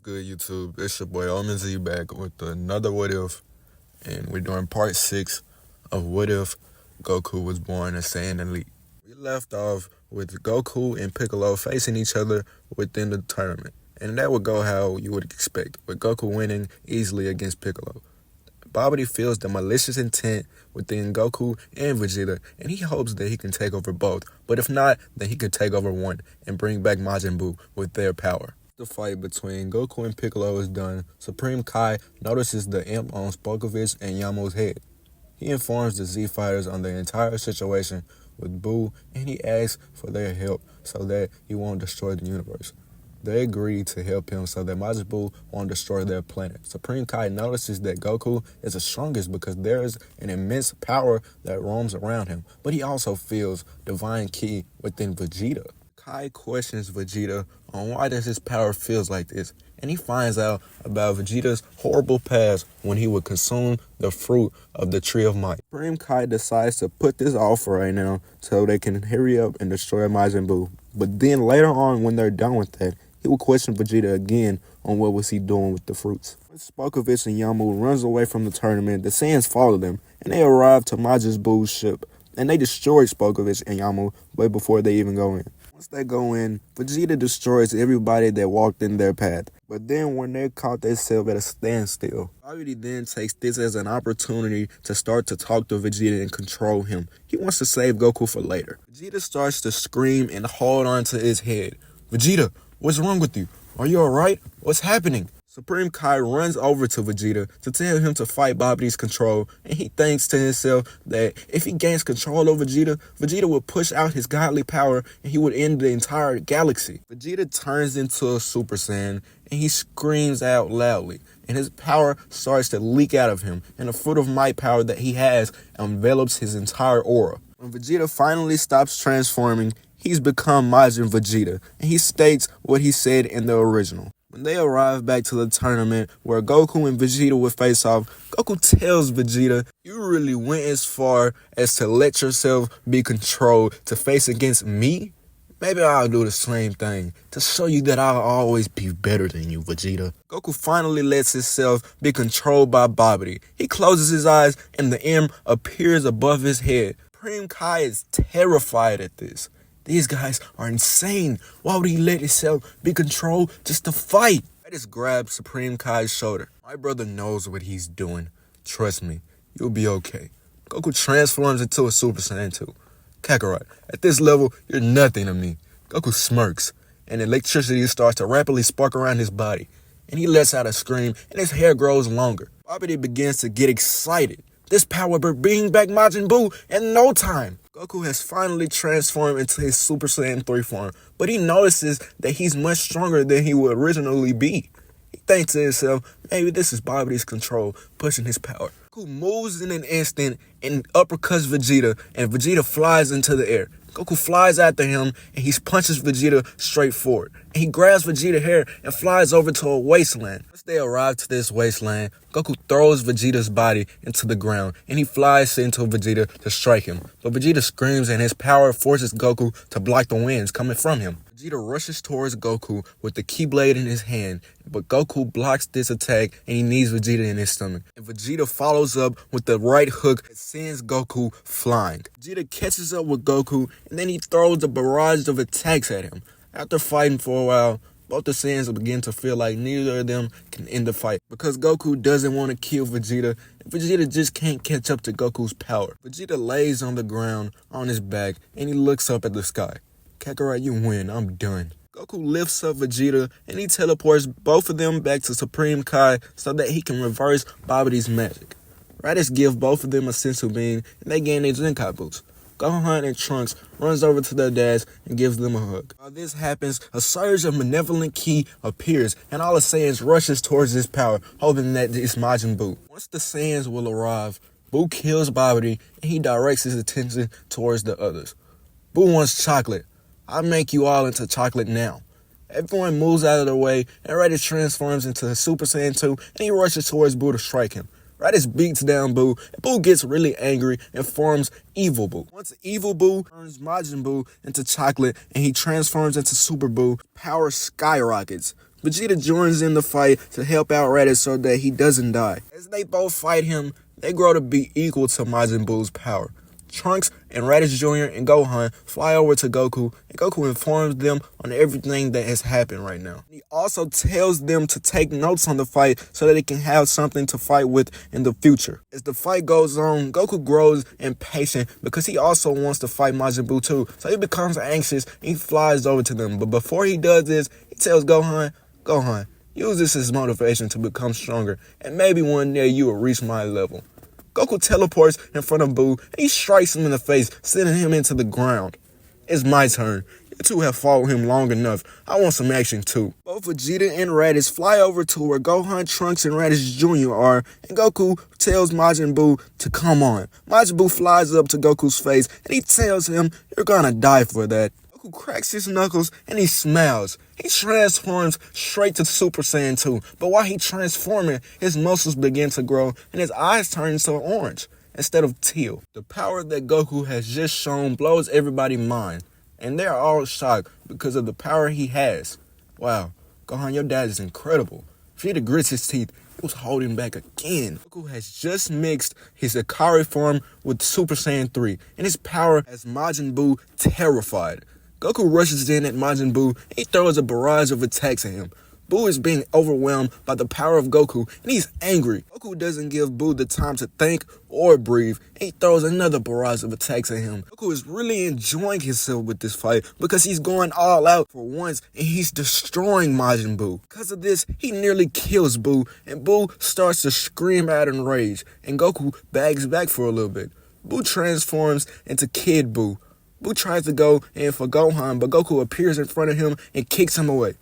Good YouTube? It's your boy Omen back with another What If, and we're doing part 6 of What If Goku was born a Saiyan Elite. We left off with Goku and Piccolo facing each other within the tournament, and that would go how you would expect, with Goku winning easily against Piccolo. Babidi feels the malicious intent within Goku and Vegeta, and he hopes that he can take over both, but if not, then he could take over one and bring back Majin Buu with their power. The fight between Goku and Piccolo is done. Supreme Kai notices the imp on Spokovich and Yamo's head. He informs the Z fighters on the entire situation with Buu, and he asks for their help so that he won't destroy the universe. They agree to help him so that Majin Buu won't destroy their planet. Supreme Kai notices that Goku is the strongest because there is an immense power that roams around him, but he also feels divine ki within Vegeta. Kai questions Vegeta on why does his power feels like this, and he finds out about Vegeta's horrible past when he would consume the fruit of the Tree of Might. Supreme Kai decides to put this off for right now so they can hurry up and destroy Majin Buu. But then later on, when they're done with that, he will question Vegeta again on what was he doing with the fruits. When Spokovich and Yamu runs away from the tournament, the Saiyans follow them, and they arrive to Majin Buu's ship, and they destroy Spokovich and Yamu way before they even go in. Once they go in, Vegeta destroys everybody that walked in their path. But then when they caught themselves at a standstill, Babidi then takes this as an opportunity to start to talk to Vegeta and control him. He wants to save Goku for later. Vegeta starts to scream and hold on to his head. Vegeta, what's wrong with you? Are you alright? What's happening? Supreme Kai runs over to Vegeta to tell him to fight Babidi's control, and he thinks to himself that if he gains control over Vegeta, Vegeta would push out his godly power and he would end the entire galaxy. Vegeta turns into a Super Saiyan and he screams out loudly, and his power starts to leak out of him, and the fruit of might power that he has envelops his entire aura. When Vegeta finally stops transforming, he's become Majin Vegeta, and he states what he said in the original. When they arrive back to the tournament where Goku and Vegeta would face off, Goku tells Vegeta, "You really went as far as to let yourself be controlled to face against me? Maybe I'll do the same thing to show you that I'll always be better than you, Vegeta." Goku finally lets himself be controlled by Babidi. He closes his eyes and the M appears above his head. Supreme Kai is terrified at this. These guys are insane. Why would he let himself be controlled just to fight? I just grabbed Supreme Kai's shoulder. My brother knows what he's doing. Trust me, you'll be okay. Goku transforms into a Super Saiyan 2. Kakarot, at this level, you're nothing to me. Goku smirks, and electricity starts to rapidly spark around his body, and he lets out a scream, and his hair grows longer. Babidi begins to get excited. This power will bring back Majin Buu in no time. Goku has finally transformed into his Super Saiyan 3 form, but he notices that he's much stronger than he would originally be. He thinks to himself, maybe this is Babidi's control pushing his power. Goku moves in an instant and uppercuts Vegeta, and Vegeta flies into the air. Goku flies after him, and he punches Vegeta straight forward. And he grabs Vegeta's hair and flies over to a wasteland. Once they arrive to this wasteland, Goku throws Vegeta's body into the ground, and he flies into Vegeta to strike him. But Vegeta screams, and his power forces Goku to block the winds coming from him. Vegeta rushes towards Goku with the Keyblade in his hand, but Goku blocks this attack and he knees Vegeta in his stomach. And Vegeta follows up with the right hook that sends Goku flying. Vegeta catches up with Goku and then he throws a barrage of attacks at him. After fighting for a while, both the Saiyans begin to feel like neither of them can end the fight because Goku doesn't want to kill Vegeta and Vegeta just can't catch up to Goku's power. Vegeta lays on the ground on his back and he looks up at the sky. Kakarot, you win. I'm done. Goku lifts up Vegeta and he teleports both of them back to Supreme Kai so that he can reverse Babidi's magic. Raditz gives both of them a sensu bean and they gain their Zenkai boots. Gohan and Trunks runs over to their dads and gives them a hug. While this happens, a surge of malevolent ki appears and all the Saiyans rushes towards this power, hoping that it's Majin Buu. Once the Saiyans will arrive, Buu kills Babidi and he directs his attention towards the others. Buu wants chocolate. I'll make you all into chocolate now. Everyone moves out of the way, and Raditz transforms into a Super Saiyan 2, and he rushes towards Buu to strike him. Raditz beats down Buu, and Buu gets really angry and forms Evil Buu. Once Evil Buu turns Majin Buu into chocolate and he transforms into Super Buu, power skyrockets. Vegeta joins in the fight to help out Raditz so that he doesn't die. As they both fight him, they grow to be equal to Majin Buu's power. Trunks and Raditz Jr. and Gohan fly over to Goku, and Goku informs them on everything that has happened right now. He also tells them to take notes on the fight so that they can have something to fight with in the future. As the fight goes on, Goku grows impatient because he also wants to fight Majin Buu too, so he becomes anxious and he flies over to them. But before he does this, he tells Gohan, use this as motivation to become stronger, and maybe one day you will reach my level. Goku teleports in front of Buu, and he strikes him in the face, sending him into the ground. It's my turn. You two have followed him long enough. I want some action too. Both Vegeta and Raditz fly over to where Gohan, Trunks, and Raditz Jr. are, and Goku tells Majin Buu to come on. Majin Buu flies up to Goku's face, and he tells him, you're gonna die for that. Goku cracks his knuckles, and he smiles. He transforms straight to Super Saiyan 2, but while he transforming, his muscles begin to grow, and his eyes turn to orange instead of teal. The power that Goku has just shown blows everybody's mind, and they're all shocked because of the power he has. Wow, Gohan, your dad is incredible. Vegeta grits his teeth. He was holding back again. Goku has just mixed his Ikari form with Super Saiyan 3, and his power has Majin Buu terrified. Goku rushes in at Majin Buu, and he throws a barrage of attacks at him. Buu is being overwhelmed by the power of Goku, and he's angry. Goku doesn't give Buu the time to think or breathe, and he throws another barrage of attacks at him. Goku is really enjoying himself with this fight because he's going all out for once, and he's destroying Majin Buu. Because of this, he nearly kills Buu, and Buu starts to scream out in rage, and Goku bags back for a little bit. Buu transforms into Kid Buu. Buu tries to go in for Gohan, but Goku appears in front of him and kicks him away.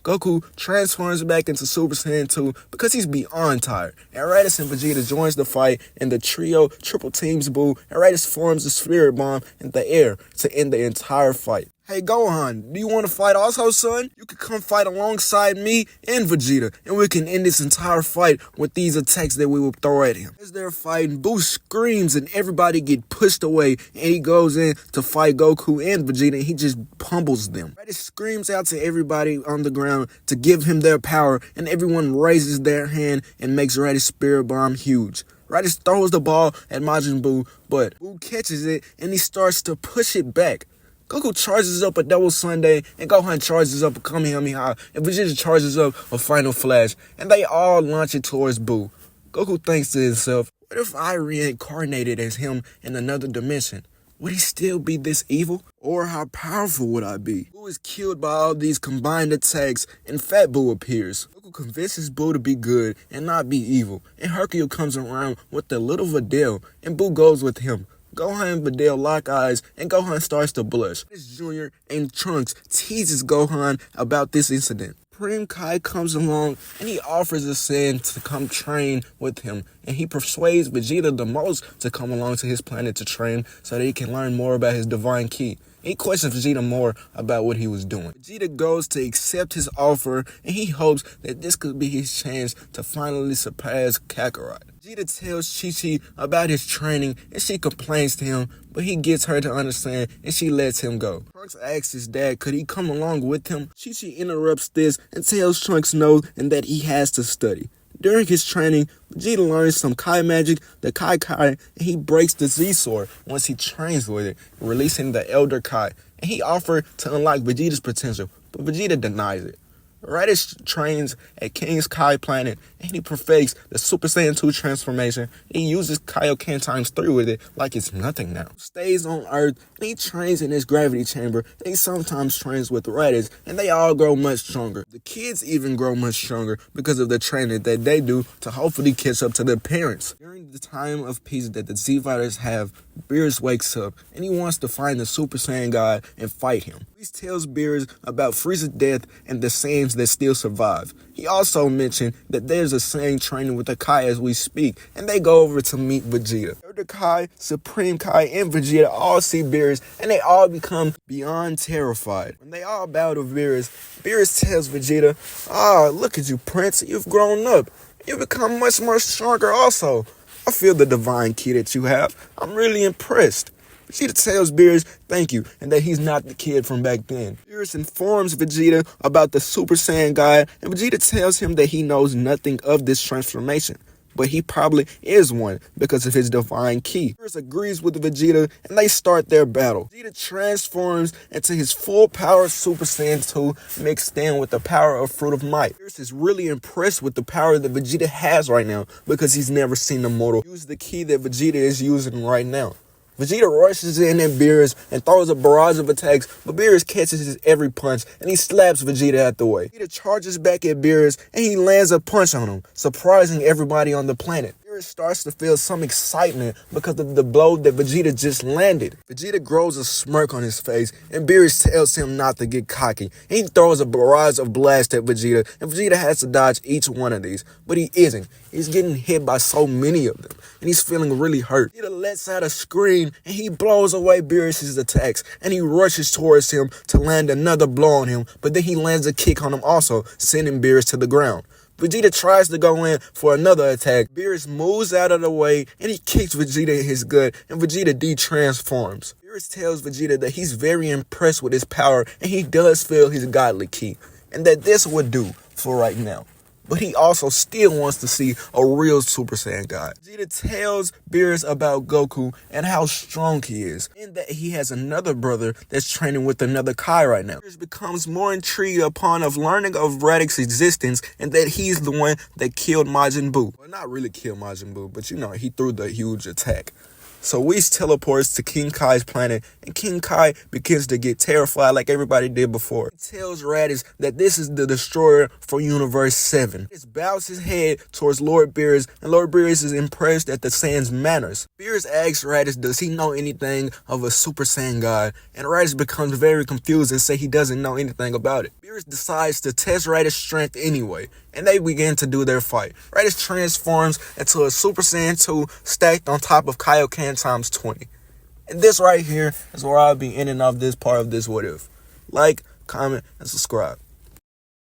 Goku transforms back into Super Saiyan 2 because he's beyond tired. And Raditz and Vegeta joins the fight, and the trio triple teams Buu, and Raditz forms a spirit bomb in the air to end the entire fight. Hey Gohan, do you want to fight also, son? You can come fight alongside me and Vegeta, and we can end this entire fight with these attacks that we will throw at him. As they're fighting, Buu screams and everybody get pushed away, and he goes in to fight Goku and Vegeta, and he just pummels them. Raditz screams out to everybody on the ground to give him their power, and everyone raises their hand and makes Raditz spirit bomb huge. Raditz throws the ball at Majin Buu, but Buu catches it and he starts to push it back. Goku charges up a double Sunday, and Gohan charges up a Kamehameha, and Vegeta charges up a Final Flash, and they all launch it towards Buu. Goku thinks to himself, what if I reincarnated as him in another dimension? Would he still be this evil? Or how powerful would I be? Buu is killed by all these combined attacks, and Fat Buu appears. Goku convinces Buu to be good and not be evil, and Hercule comes around with the little Videl, and Buu goes with him. Gohan and Videl lock eyes, and Gohan starts to blush. Raditz Jr. and Trunks teases Gohan about this incident. Supreme Kai comes along, and he offers a Saiyan to come train with him, and he persuades Vegeta the most to come along to his planet to train so that he can learn more about his divine ki. He questions Vegeta more about what he was doing. Vegeta goes to accept his offer, and he hopes that this could be his chance to finally surpass Kakarot. Vegeta tells Chi-Chi about his training, and she complains to him, but he gets her to understand, and she lets him go. Trunks asks his dad could he come along with him. Chi-Chi interrupts this and tells Trunks no and that he has to study. During his training, Vegeta learns some Kai magic, the Kai, and he breaks the Z-Sword once he trains with it, releasing the Elder Kai. And he offered to unlock Vegeta's potential, but Vegeta denies it. Raditz trains at King's Kai planet, and he perfects the Super Saiyan 2 transformation. He uses Kaioken times 3 with it like it's nothing now. Stays on Earth, and he trains in his gravity chamber, and he sometimes trains with Raditz, and they all grow much stronger. The kids even grow much stronger because of the training that they do to hopefully catch up to their parents. During the time of peace that the Z-Fighters have, Beerus wakes up, and he wants to find the Super Saiyan God and fight him. He tells Beerus about Frieza's death and the Saiyans that still survive. He also mentioned that there's a Saiyan training with the Kai as we speak, and they go over to meet Vegeta. The Kai, Supreme Kai, and Vegeta all see Beerus, and they all become beyond terrified. When they all bow to Beerus, Beerus tells Vegeta, look at you, Prince, you've grown up. You've become much more stronger also. I feel the divine ki that you have. I'm really impressed. Vegeta tells Beerus thank you and that he's not the kid from back then. Beerus informs Vegeta about the Super Saiyan God, and Vegeta tells him that he knows nothing of this transformation, but he probably is one because of his divine ki. Beerus agrees with Vegeta and they start their battle. Vegeta transforms into his full power Super Saiyan 2 mixed in with the power of Fruit of Might. Beerus is really impressed with the power that Vegeta has right now because he's never seen a mortal use the ki that Vegeta is using right now. Vegeta rushes in at Beerus and throws a barrage of attacks, but Beerus catches his every punch and he slaps Vegeta out the way. Vegeta charges back at Beerus and he lands a punch on him, surprising everybody on the planet. Beerus starts to feel some excitement because of the blow that Vegeta just landed. Vegeta grows a smirk on his face and Beerus tells him not to get cocky. He throws a barrage of blasts at Vegeta and Vegeta has to dodge each one of these, but he isn't. He's getting hit by so many of them and he's feeling really hurt. Vegeta lets out a scream and he blows away Beerus' attacks and he rushes towards him to land another blow on him, but then he lands a kick on him also, sending Beerus to the ground. Vegeta tries to go in for another attack. Beerus moves out of the way and he kicks Vegeta in his gut and Vegeta de-transforms. Beerus tells Vegeta that he's very impressed with his power and he does feel his godly ki and that this would do for right now. But he also still wants to see a real Super Saiyan God. Vegeta tells Beerus about Goku and how strong he is, and that he has another brother that's training with another Kai right now. Beerus becomes more intrigued upon of learning of Raditz' existence and that he's the one that killed Majin Buu. Well, not really killed Majin Buu, but he threw the huge attack. So Whis teleports to King Kai's planet, and King Kai begins to get terrified like everybody did before. He tells Raditz that this is the destroyer for Universe 7. He bows his head towards Lord Beerus, and Lord Beerus is impressed at the Saiyan's manners. Beerus asks Raditz does he know anything of a Super Saiyan God, and Raditz becomes very confused and says he doesn't know anything about it. Beerus decides to test Raditz' strength anyway, and they begin to do their fight. Raditz transforms into a Super Saiyan 2 stacked on top of Kaioken times 20. And this right here is where I'll be ending off this part of this what if. Like, comment, and subscribe.